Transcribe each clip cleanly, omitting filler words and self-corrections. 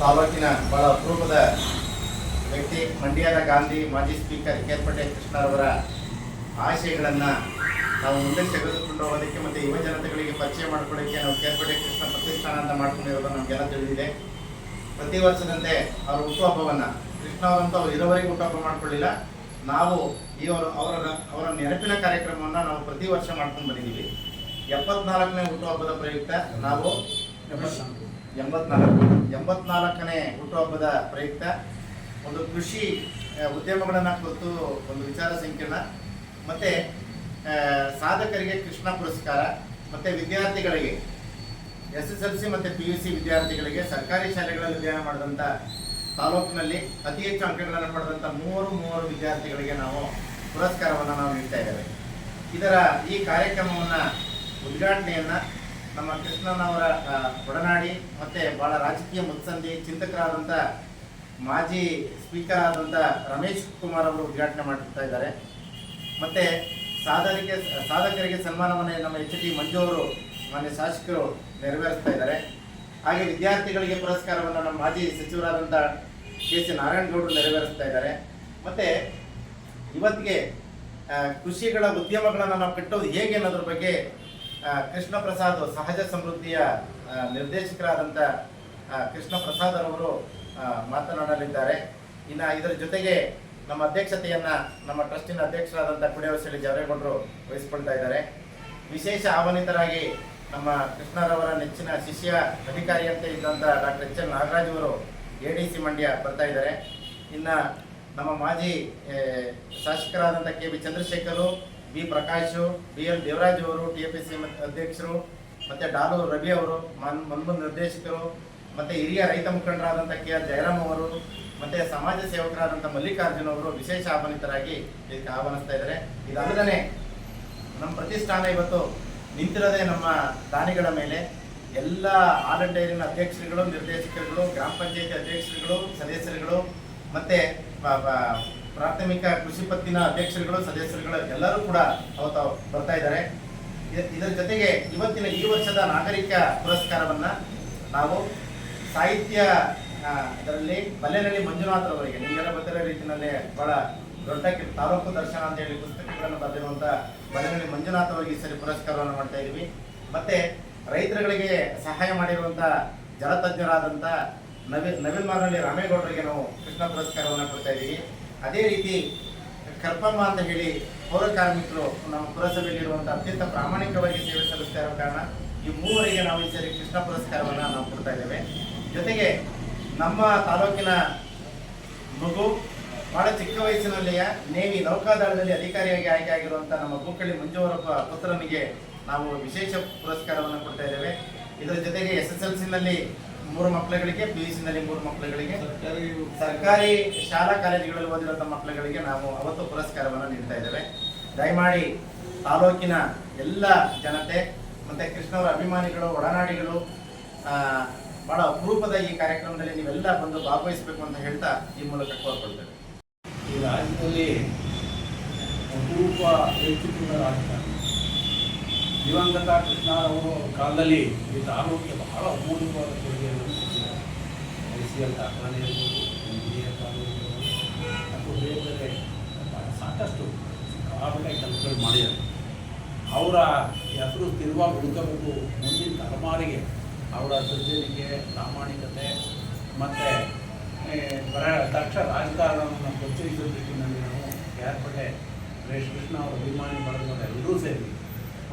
ತಾಲೂಕಿನ ಬಹಳ ಅಪರೂಪದ ವ್ಯಕ್ತಿ, ಮಂಡ್ಯದ ಗಾಂಧಿ, ಮಾಜಿ ಸ್ಪೀಕರ್ ಕೇರ್ಪೇಟೆ ಕೃಷ್ಣರವರ ಆಶಯಗಳನ್ನು ನಾವು ಮುಂದೆ ತೆಗೆದುಕೊಂಡು ಹೋಗೋದಕ್ಕೆ ಮತ್ತು ಯುವ ಜನತೆಗಳಿಗೆ ಪರಿಚಯ ಮಾಡಿಕೊಳ್ಳೋಕ್ಕೆ ನಾವು ಕೇರ್ಪೇಟೆ ಕೃಷ್ಣ ಪ್ರತಿಷ್ಠಾನ ಅಂತ ಮಾಡ್ಕೊಂಡಿರೋದು ನಮಗೆಲ್ಲ ತಿಳಿದಿದೆ. ಪ್ರತಿ ವರ್ಷದಂತೆ ಅವರ ಹುಟ್ಟುಹಬ್ಬವನ್ನು, ಕೃಷ್ಣ ಅವರಂತೂ ಅವರು ಇರೋವರೆಗೆ ಹುಟ್ಟುಹಬ್ಬ ಮಾಡ್ಕೊಳ್ಳಿಲ್ಲ, ನಾವು ಅವರ ನೆನಪಿನ ಕಾರ್ಯಕ್ರಮವನ್ನು ನಾವು ಪ್ರತಿ ವರ್ಷ ಮಾಡ್ಕೊಂಡು ಬಂದಿದ್ದೀವಿ. 74ನೇ ಹುಟ್ಟುಹಬ್ಬದ ಪ್ರಯುಕ್ತ ನಾವು 84ನೇ ಹುಟ್ಟುಹಬ್ಬದ ಪ್ರಯುಕ್ತ ಒಂದು ಕೃಷಿ ಉದ್ಯಮಗಳನ್ನು ಕುರಿತು ಒಂದು ವಿಚಾರ ಸಂಕಿರಣ, ಮತ್ತು ಸಾಧಕರಿಗೆ ಕೃಷ್ಣ ಪುರಸ್ಕಾರ, ಮತ್ತು ವಿದ್ಯಾರ್ಥಿಗಳಿಗೆ SSLC ಮತ್ತು PUC ವಿದ್ಯಾರ್ಥಿಗಳಿಗೆ ಸರ್ಕಾರಿ ಶಾಲೆಗಳಲ್ಲಿ ಅಧ್ಯಯನ ಮಾಡಿದಂಥ ತಾಲೂಕಿನಲ್ಲಿ ಅತಿ ಹೆಚ್ಚು ಅಂಕಗಳನ್ನು ಪಡೆದಂಥ ಮೂವರು ವಿದ್ಯಾರ್ಥಿಗಳಿಗೆ ನಾವು ಪುರಸ್ಕಾರವನ್ನು ನಾವು ನೀಡ್ತಾ ಇದ್ದೇವೆ. ಈ ಕಾರ್ಯಕ್ರಮವನ್ನು ಉದ್ಘಾಟನೆಯನ್ನು ನಮ್ಮ ಕೃಷ್ಣನವರ ಒಡನಾಡಿ ಮತ್ತು ಭಾಳ ರಾಜಕೀಯ ಮುತ್ಸಂದಿ ಚಿಂತಕರಾದಂಥ ಮಾಜಿ ಸ್ಪೀಕರ್ ಆದಂಥ ರಮೇಶ್ ಕುಮಾರ್ ಅವರು ಉದ್ಘಾಟನೆ ಮಾಡ್ತಾ ಇದ್ದಾರೆ. ಮತ್ತು ಸಾಧಕರಿಗೆ ಸನ್ಮಾನವನ್ನು ನಮ್ಮ HT ಮಂಜು ಅವರು ಮಾನ್ಯ ಶಾಸಕರು ನೆರವೇರಿಸ್ತಾ ಇದ್ದಾರೆ. ಹಾಗೆ ವಿದ್ಯಾರ್ಥಿಗಳಿಗೆ ಪುರಸ್ಕಾರವನ್ನು ನಮ್ಮ ಮಾಜಿ ಸಚಿವರಾದಂಥ KC ನಾರಾಯಣಗೌಡರು ನೆರವೇರಿಸ್ತಾ ಇದ್ದಾರೆ. ಮತ್ತು ಇವತ್ತಿಗೆ ಕೃಷಿಗಳ ಉದ್ಯಮಗಳನ್ನು ನಾವು ಕಟ್ಟೋದು ಹೇಗೆ ಅನ್ನೋದ್ರ ಬಗ್ಗೆ ಕೃಷ್ಣ ಪ್ರಸಾದ್ ಸಹಜ ಸಮೃದ್ಧಿಯ ನಿರ್ದೇಶಕರಾದಂಥ ಕೃಷ್ಣ ಪ್ರಸಾದ್ ಅವರು ಮಾತನಾಡಲಿದ್ದಾರೆ. ಇನ್ನು ಇದರ ಜೊತೆಗೆ ನಮ್ಮ ಅಧ್ಯಕ್ಷತೆಯನ್ನು ನಮ್ಮ ಟ್ರಸ್ಟಿನ ಅಧ್ಯಕ್ಷರಾದಂಥ ಕುಡಿಯವಸಳ್ಳಿ ಜವರೇಗೌಡರು ವಹಿಸ್ಕೊಳ್ತಾ ಇದ್ದಾರೆ. ವಿಶೇಷ ಆಹ್ವಾನಿತರಾಗಿ ನಮ್ಮ ಕೃಷ್ಣರವರ ನೆಚ್ಚಿನ ಶಿಷ್ಯ ಅಧಿಕಾರಿ ಅಂತ ಇದ್ದಂಥ ಡಾಕ್ಟರ್ HL ನಾಗರಾಜ್ ಅವರು ADC ಮಂಡ್ಯ ಬರ್ತಾ ಇದ್ದಾರೆ. ಇನ್ನು ನಮ್ಮ ಮಾಜಿ ಶಾಸಕರಾದಂಥ KB ಚಂದ್ರಶೇಖರು, B Prakash, BL Devaraj ಅವರು TFC ಅಧ್ಯಕ್ಷರು, ಮತ್ತು ಡಾಲೂರು ರವಿ ಅವರು ಮನ್ಮೂಲ್ ನಿರ್ದೇಶಕರು, ಮತ್ತು ಹಿರಿಯ ರೈತ ಮುಖಂಡರಾದಂಥ KR ಜಯರಾಮ್ ಅವರು, ಮತ್ತು ಸಮಾಜ ಸೇವಕರಾದಂಥ ಮಲ್ಲಿಕಾರ್ಜುನ್ ಅವರು ವಿಶೇಷ ಆಹ್ವಾನಿತರಾಗಿ ಇದಕ್ಕೆ ಆಹ್ವಾನಿಸ್ತಾ ಇದ್ದಾರೆ. ಇದಲ್ಲದೆ ನಮ್ಮ ಪ್ರತಿಷ್ಠಾನ ಇವತ್ತು ನಿಂತಿರೋದೇ ನಮ್ಮ ದಾನಿಗಳ ಮೇಲೆ. ಎಲ್ಲ ಆಲ್ ಡೈರಿನ ಅಧ್ಯಕ್ಷರುಗಳು, ನಿರ್ದೇಶಕರುಗಳು, ಗ್ರಾಮ ಪಂಚಾಯತಿ ಅಧ್ಯಕ್ಷರುಗಳು, ಸದಸ್ಯರುಗಳು, ಮತ್ತು ಪ್ರಾಥಮಿಕ ಕೃಷಿ ಪತ್ತಿನ ಅಧ್ಯಕ್ಷರುಗಳು, ಸದಸ್ಯರುಗಳು ಎಲ್ಲರೂ ಕೂಡ ಅವತ್ತು ಬರ್ತಾ ಇದ್ದಾರೆ. ಇದರ ಜೊತೆಗೆ ಇವತ್ತಿನ ಈ ವರ್ಷದ ನಾಗರಿಕ ಪುರಸ್ಕಾರವನ್ನು ನಾವು ಸಾಹಿತ್ಯ ಅದರಲ್ಲಿ ಬಲ್ಲೆನಳ್ಳಿ ಮಂಜುನಾಥ್ ಅವರಿಗೆ, ನಿಮಗೆಲ್ಲ ಗೊತ್ತಿರೋ ರೀತಿಯಲ್ಲಿ ಬಹಳ ದೊಡ್ಡ ತಾಲೂಕು ದರ್ಶನ ಅಂತ ಹೇಳಿ ಪುಸ್ತಕಗಳನ್ನು ಬರೆದಿರುವಂಥ ಬಲ್ಲೆನಳ್ಳಿ ಮಂಜುನಾಥ್ ಅವರಿಗೆ ಈ ಸರಿ ಪುರಸ್ಕಾರವನ್ನು ಮಾಡ್ತಾ ಇದ್ದೀವಿ. ಮತ್ತು ರೈತರುಗಳಿಗೆ ಸಹಾಯ ಮಾಡಿರುವಂಥ ಜಲತಜ್ಞರಾದಂಥ ನವೀನ್ ಮಾರ್ನಳ್ಳಿ ರಾಮೇಗೌಡರಿಗೆ ನಾವು ಕೃಷ್ಣ ಪುರಸ್ಕಾರವನ್ನು ಕೊಡ್ತಾ ಇದ್ದೀವಿ. ಅದೇ ರೀತಿ ಕರ್ಪಮ್ಮ ಅಂತ ಹೇಳಿ ಪೌರ ಕಾರ್ಮಿಕರು ನಮ್ಮ ಪುರಸಭೆಯಲ್ಲಿರುವಂಥ ಅತ್ಯಂತ ಪ್ರಾಮಾಣಿಕವಾಗಿ ಸೇವೆ ಸಲ್ಲಿಸ್ತಾ ಇರೋ ಕಾರಣ ಈ ಮೂವರಿಗೆ ನಾವು ಈ ಸರಿ ಕೃಷ್ಣ ಪುರಸ್ಕಾರವನ್ನು ನಾವು ಕೊಡ್ತಾ ಇದ್ದೇವೆ. ಜೊತೆಗೆ ನಮ್ಮ ತಾಲೂಕಿನ ಮಗು ಬಹಳ ಚಿಕ್ಕ ವಯಸ್ಸಿನಲ್ಲಿಯೇ ನೇವಿ ನೌಕಾದಳದಲ್ಲಿ ಅಧಿಕಾರಿಯಾಗಿ ಆಯ್ಕೆ ಆಗಿರುವಂಥ ನಮ್ಮ ಬೂಕಳ್ಳಿ ಮಂಜು ಅವರ ಪುತ್ರನಿಗೆ ನಾವು ವಿಶೇಷ ಪುರಸ್ಕಾರವನ್ನು ಕೊಡ್ತಾ ಇದ್ದೇವೆ. ಇದರ ಜೊತೆಗೆ SSLCನಲ್ಲಿ 3 ಮಕ್ಕಳುಗಳಿಗೆ, PUCನಲ್ಲಿ 3 ಮಕ್ಕಳುಗಳಿಗೆ, ಸರ್ಕಾರಿ ಶಾಲಾ ಕಾಲೇಜುಗಳಲ್ಲಿ ಓದಿರುವಂಥ ಮಕ್ಕಳುಗಳಿಗೆ ನಾವು ಅವತ್ತು ಪುರಸ್ಕಾರವನ್ನು ನೀಡ್ತಾ ಇದ್ದೇವೆ. ದಯಮಾಡಿ ತಾಲೂಕಿನ ಎಲ್ಲ ಜನತೆ ಮತ್ತು ಕೃಷ್ಣವರ ಅಭಿಮಾನಿಗಳು, ಒಡನಾಡಿಗಳು ಬಹಳ ಅಪರೂಪದ ಈ ಕಾರ್ಯಕ್ರಮದಲ್ಲಿ ನೀವೆಲ್ಲ ಬಂದು ಭಾಗವಹಿಸಬೇಕು ಅಂತ ಹೇಳ್ತಾ ಈ ಮೂಲಕ ಕೋರ್ಕೊಳ್ತೇವೆ. ಈ ರಾಜ್ಯದಲ್ಲಿ ಅಪರೂಪ ವ್ಯಕ್ತಿತ್ವದ ರಾಜಕಾರಣ ದಿವಂಗತ ಕೃಷ್ಣರವರು ಕಾಲದಲ್ಲಿ ಈ ತಾಲೂಕಿಗೆ ಬಹಳ ಅಮೂಲ್ಯವಾದ ಕೊಡುಗೆಯನ್ನು ಕೊಟ್ಟಿದ್ದಾರೆ. ICL ಕಾರ್ಖಾನೆ ಇರ್ಬೋದು, ಇಂಜಿನಿಯರ್ ಕಾಲೇಜ್ ಇರ್ಬೋದು, ಮತ್ತು ಬೇರೆ ಬೇರೆ ಸಾಕಷ್ಟು ಸಿಕ್ಕಾಪಟ್ಟೆ ಕೆಲಸಗಳು ಮಾಡಿದ್ದಾರೆ. ಅವರ ಹೆಸರು ಸ್ಥಿರವಾಗಿ ಉಳ್ಕೋಬೇಕು, ಮುಂದಿನ ತಲೆಮಾರಿಗೆ ಅವರ ಸಜ್ಜನಿಕೆ, ಪ್ರಾಮಾಣಿಕತೆ ಮತ್ತು ದಕ್ಷ ರಾಜಕಾರಣವನ್ನು ಪರಿಚಯಿಸುವ ನಿಟ್ಟಿನಲ್ಲಿ ನಾವು ಕೇರ್ಪೇಟೆ ಕೃಷ್ಣ ಅವರ ಅಭಿಮಾನಿ ಬಳಗದ ಎಲ್ಲರೂ ಸೇರಿ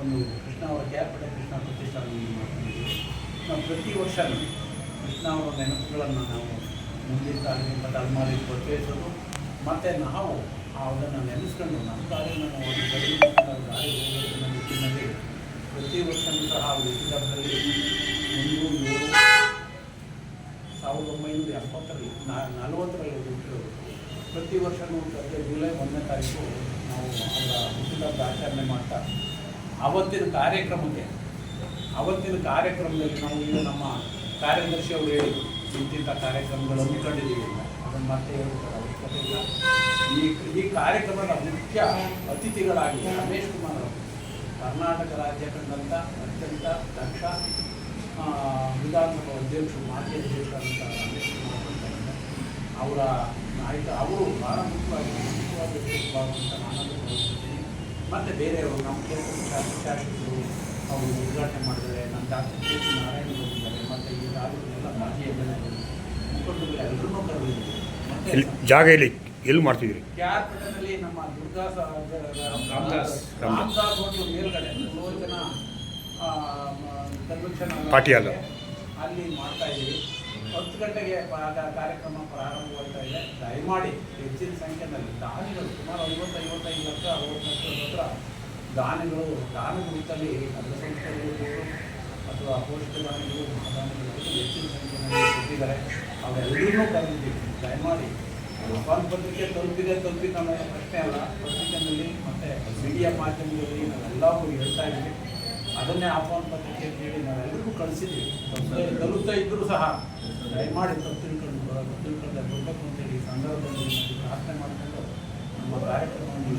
ಒಂದು ಕೃಷ್ಣ ಅವರ ಕೇರ್ಪೇಟೆ ಕೃಷ್ಣ ಪ್ರತಿಷ್ಠಾನವನ್ನು ಮಾಡ್ಕೊಂಡಿದ್ದೀವಿ. ನಾವು ಪ್ರತಿ ವರ್ಷ ಕೃಷ್ಣ ಅವರ ನೆನಪುಗಳನ್ನು ನಾವು ಮುಂದಿನ ಕಾಲದಿಂದ ತಲೆಮಾರಿಗೆ ಪರಿಚಯಿಸೋದು, ಮತ್ತು ನಾವು ಅದನ್ನು ನೆನೆಸ್ಕೊಂಡು ನಮ್ಮ ದಾರಿಯನ್ನು ನಾವು ಒಂದು ದಾರಿ ಹೋಗೋದನ್ನ ನಿಟ್ಟಿನಲ್ಲಿ ಪ್ರತಿ ವರ್ಷವೂ ಸಹ ಹುಟ್ಟಿದಬ್ಬದಲ್ಲಿ 1970ರಲ್ಲಿ 40ರಲ್ಲಿ ಹುಟ್ಟಿರೋದು. ಪ್ರತಿ ವರ್ಷವೂ ಜುಲೈ 1ನೇ ತಾರೀಕು ನಾವು ಅವರ ಹುಟ್ಟಿದಬ್ಬ ಆಚರಣೆ ಮಾಡ್ತಾ ಅವತ್ತಿನ ಕಾರ್ಯಕ್ರಮದಲ್ಲಿ ನಾವು ಈಗ ನಮ್ಮ ಕಾರ್ಯದರ್ಶಿ ಅವರು ಹೇಳಿದರು ಇಂತಿಂಥ ಕಾರ್ಯಕ್ರಮಗಳು ಹಮ್ಮಿಕೊಂಡಿದ್ದೀವಿ ಅಂತ. ಅದನ್ನು ಮತ್ತೆ ಹೇಳ್ತಾರೆ ಅವಶ್ಯಕತೆ ಇಲ್ಲ. ಈ ಕಾರ್ಯಕ್ರಮದ ಮುಖ್ಯ ಅತಿಥಿಗಳಾಗಿ ರಮೇಶ್ ಕುಮಾರ್ ಅವರು, ಕರ್ನಾಟಕ ರಾಜ್ಯ ಕಂಡಂಥ ಅತ್ಯಂತ ದಕ್ಷ ವಿಧಾನಸಭಾ ಅಧ್ಯಕ್ಷರು, ಮಾಜಿ ಅಧ್ಯಕ್ಷರಾದಂಥ ರಮೇಶ್ ಕುಮಾರ್ ಅವರ ನಾಯಕ ಅವರು ಭಾಳ ಮುಖ್ಯವಾಗಿ ಅಂತ ನಾನಂತೂ ಭಾವಿಸ್ತೀನಿ. ಮತ್ತು ಬೇರೆಯವರು ನಮ್ಮ ಕ್ಷೇತ್ರದ ಶಾಸಕರು ಅವರು ಉದ್ಘಾಟನೆ ಮಾಡಿದ್ದಾರೆ. ನಮ್ಮ ಡಾಕ್ಟರ್ ಕೆ ಸಿ ನಾರಾಯಣ ಹೋಗಿದ್ದಾರೆ. ಮತ್ತು ಈ ತಾಲೂಕಿನೆಲ್ಲ ಮಾಜಿ ಎಮ್ಮೆಲ್ಎಗಳು ಮುಖಂಡರು ಎಲ್ಲರನ್ನೂ ಕರೆದಿದ್ದೀವಿ. ಮತ್ತು ಜಾಗ ಎಲ್ಲಿ ಮಾಡ್ತಿದ್ರಿ? ಕ್ಯಾರ್ಪೇಟೆನಲ್ಲಿ ನಮ್ಮ ದುರ್ಗಾ ರಾಮದಾಸ್ ಹೋಟೆಲ್ ಮೇಲ್ಗಡೆ 3 ಜನ ಕನ್ವೆನ್ಷನ್ ಪಾರ್ಟಿ ಹಾಲ್ ಅಲ್ಲಿ ಮಾಡ್ತಾ ಇದ್ದೀವಿ. 10 ಗಂಟೆಗೆ ಕಾರ್ಯಕ್ರಮ ಪ್ರಾರಂಭವಾಗ್ತಾ ಇದೆ. ದಯಮಾಡಿ ಹೆಚ್ಚಿನ ಸಂಖ್ಯೆಯಲ್ಲಿ ದಾನಿಗಳು ಸುಮಾರು 50-55 ಲಕ್ಷ 60 ಲಕ್ಷದ ಹತ್ರ ದಾನಿಗಳು ದಾನ ಗುರುತಲ್ಲಿ ಅಗ್ರ ಸಂಸ್ಥೆಗಳು ಅಥವಾ ಪೋಷಕ ದಾನಿಗಳು ಮಹಾದಾನಿಗಳು ಹೆಚ್ಚಿನ ಸಂಖ್ಯೆಯಲ್ಲಿ ಕೊಟ್ಟಿದ್ದಾರೆ. ಅವೆಲ್ಲರೂ ಕರೆದಿದ್ದೀವಿ. ದಯಮಾಡಿ ಆಹ್ವಾನ ಪತ್ರಿಕೆ ತಲುಪಿದೆ ಅನ್ನೋ ಪ್ರಶ್ನೆ ಅಲ್ಲ. ಪತ್ರಿಕೆಯಲ್ಲಿ ಮತ್ತು ಮೀಡಿಯಾ ಮಾಧ್ಯಮದಲ್ಲಿ ನಾವೆಲ್ಲವೂ ಹೇಳ್ತಾ ಇದ್ದೀವಿ. ಅದನ್ನೇ ಆಹ್ವಾನ ಪತ್ರಿಕೆ ನೀಡಿ ನಾವೆಲ್ಲರಿಗೂ ಕಳಿಸಿದ್ದೀವಿ. ತಲುಪ್ತಾ ಇದ್ದರೂ ಸಹ ದಯಮಾಡಿ ತಿಳ್ಕೊಂಡೆ ಬರಬೇಕು ಅಂತೇಳಿ ಈ ಸಂದರ್ಭದಲ್ಲಿ ಪ್ರಾರ್ಥನೆ ಮಾಡಿಕೊಂಡು ನಮ್ಮ ಕಾರ್ಯಕ್ರಮವನ್ನು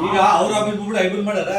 ಈಗ ಅವ್ರ ಅಭಿಪ್ರಾಯ ಮಾಡ್ಯಾರ.